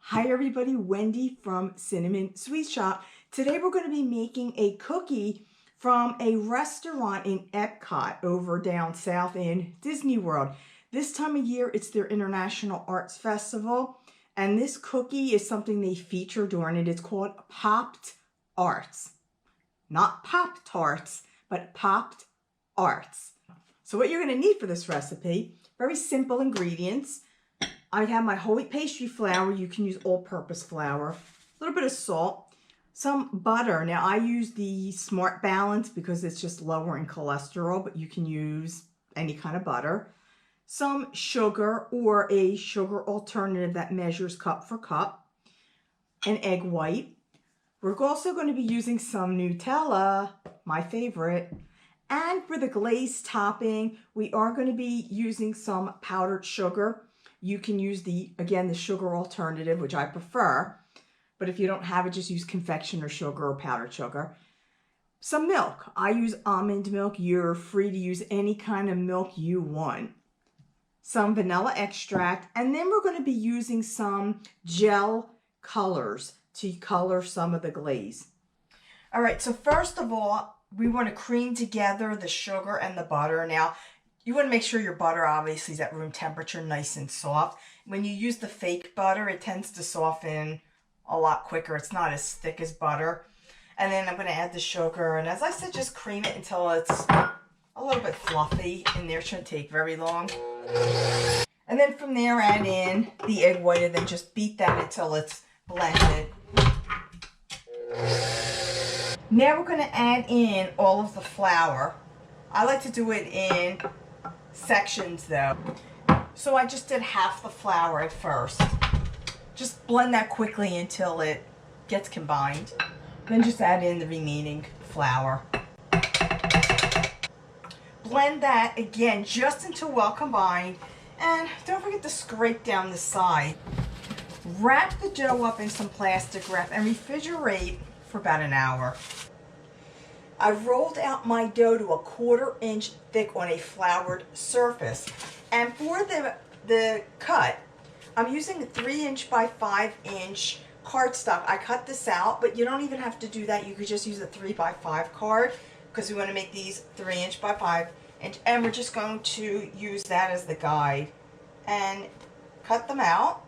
Hi everybody, Wendy from Cinnamon Sweet Shop. Today we're going to be making a cookie from a restaurant in Epcot over down south in Disney World. This time of year it's their International Arts Festival, and this cookie is something they feature during it. It's called Popped Arts. Not Pop-Tarts, but Popped Arts. So what you're going to need for this recipe, very simple ingredients. I have my whole wheat pastry flour. You can use all-purpose flour, a little bit of salt, some butter. Now I use the Smart Balance because it's just lower in cholesterol, but you can use any kind of butter. Some sugar or a sugar alternative that measures cup for cup, an egg white. We're also going to be using some Nutella, my favorite. And for the glaze topping, we are going to be using some powdered sugar. You can use the sugar alternative, which I prefer. But if you don't have it, just use confectioner sugar or powdered sugar. Some milk. I use almond milk. You're free to use any kind of milk you want. Some vanilla extract. And then we're going to be using some gel colors to color some of the glaze. All right, so first of all, we want to cream together the sugar and the butter. Now, you want to make sure your butter obviously is at room temperature, nice and soft. When you use the fake butter, it tends to soften a lot quicker. It's not as thick as butter. And then I'm going to add the sugar. And as I said, just cream it until it's a little bit fluffy in there. It shouldn't take very long. And then from there, add in the egg white and then just beat that until it's blended. Now we're going to add in all of the flour. I like to do it in sections though. So I just did half the flour at first. Just blend that quickly until it gets combined. Then just add in the remaining flour. Blend that again just until well combined. And don't forget to scrape down the side. Wrap the dough up in some plastic wrap and refrigerate for about an hour. I rolled out my dough to 1/4 inch thick on a floured surface. And for the cut, I'm using a 3" by 5" cardstock. I cut this out, but you don't even have to do that. You could just use a 3 by 5 card because we want to make these 3" by 5". And we're just going to use that as the guide and cut them out.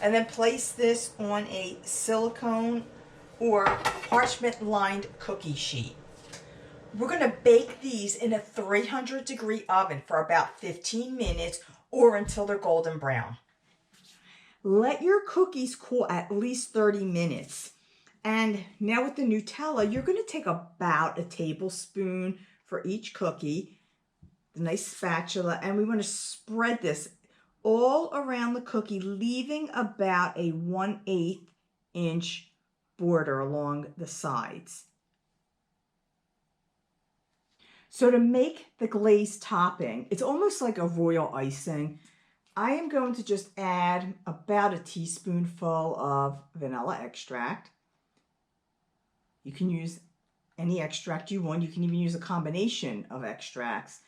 And then place this on a silicone or parchment-lined cookie sheet. We're going to bake these in a 300-degree oven for about 15 minutes or until they're golden brown. Let your cookies cool at least 30 minutes. And now with the Nutella, you're going to take about a tablespoon for each cookie, the nice spatula, and we want to spread this all around the cookie, leaving about a 1/8 inch border along the sides. So to make the glaze topping, it's almost like a royal icing. I am going to just add about a teaspoonful of vanilla extract. You can use any extract you want. You can even use a combination of extracts,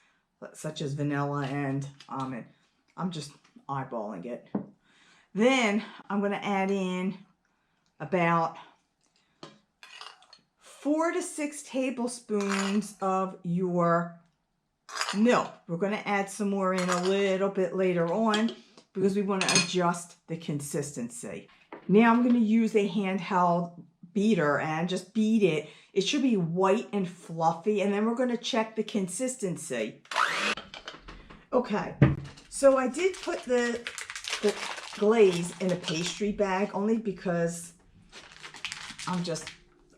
such as vanilla and almond. I'm just eyeballing it. Then I'm going to add in about 4 to 6 tablespoons of your milk. We're going to add some more in a little bit later on because we want to adjust the consistency. Now I'm going to use a handheld beater and just beat it. It should be white and fluffy, and then we're going to check the consistency. Okay, so I did put the glaze in a pastry bag only because I'm just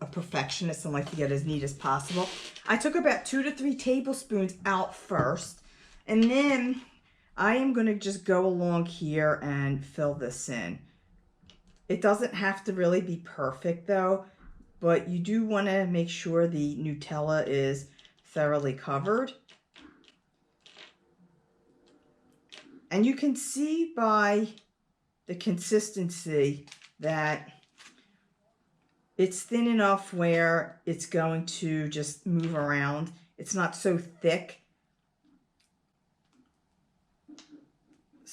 a perfectionist and like to get as neat as possible. I took about 2 to 3 tablespoons out first, and then I am going to just go along here and fill this in. It doesn't have to really be perfect though, but you do want to make sure the Nutella is thoroughly covered. And you can see by the consistency that it's thin enough where it's going to just move around. It's not so thick.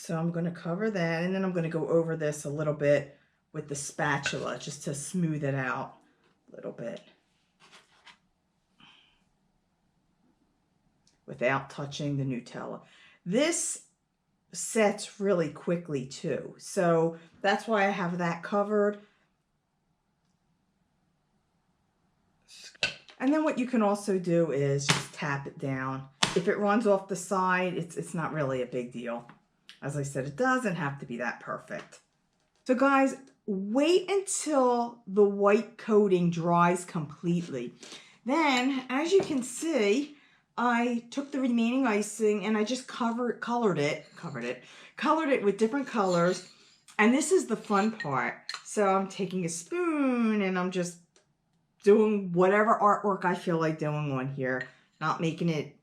So I'm going to cover that, and then I'm going to go over this a little bit with the spatula just to smooth it out a little bit without touching the Nutella. This sets really quickly too, so that's why I have that covered. And then what you can also do is just tap it down. If it runs off the side, it's not really a big deal. As I said, it doesn't have to be that perfect. So guys, wait until the white coating dries completely. Then, as you can see, I took the remaining icing and I just colored it with different colors. And this is the fun part. So I'm taking a spoon and I'm just doing whatever artwork I feel like doing on here. Not making it,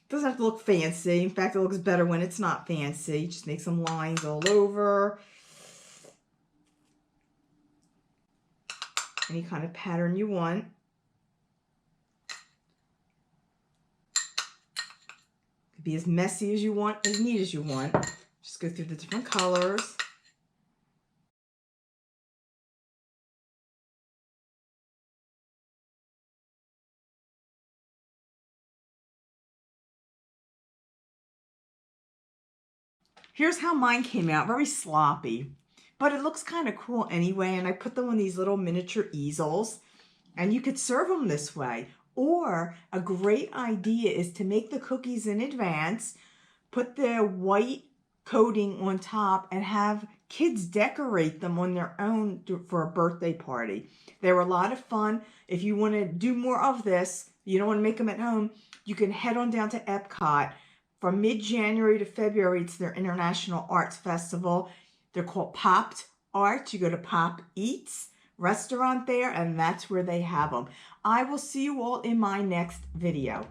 doesn't have to look fancy. In fact, it looks better when it's not fancy. Just make some lines all over. Any kind of pattern you want. Could be as messy as you want, as neat as you want. Just go through the different colors. Here's how mine came out, very sloppy, but it looks kind of cool anyway. And I put them on these little miniature easels, and you could serve them this way. Or a great idea is to make the cookies in advance, put the white coating on top, and have kids decorate them on their own for a birthday party. They were a lot of fun. If you want to do more of this, you don't want to make them at home, you can head on down to Epcot. From mid-January to February, it's their International Arts Festival. They're called Popped Arts. You go to Pop Eats restaurant there, and that's where they have them. I will see you all in my next video.